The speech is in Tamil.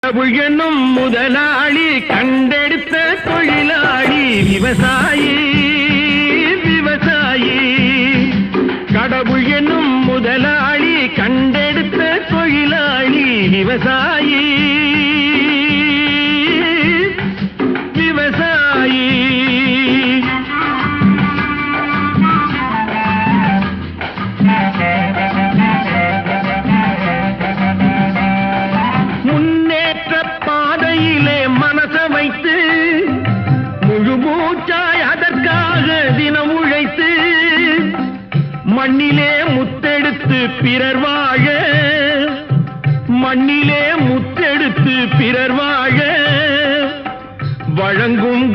என்னும் முதலாளி கண்டெடுத்த தொழிலாளி விவசாயி விவசாயி. கடவுள் என்னும் முதலாளி கண்டெடுத்த தொழிலாளி விவசாயி விவசாயி. மண்ணிலே முத்தெடுத்து பிறர் வாழ மண்ணிலே முத்தெடுத்து பிறர் வாழ வழங்கும்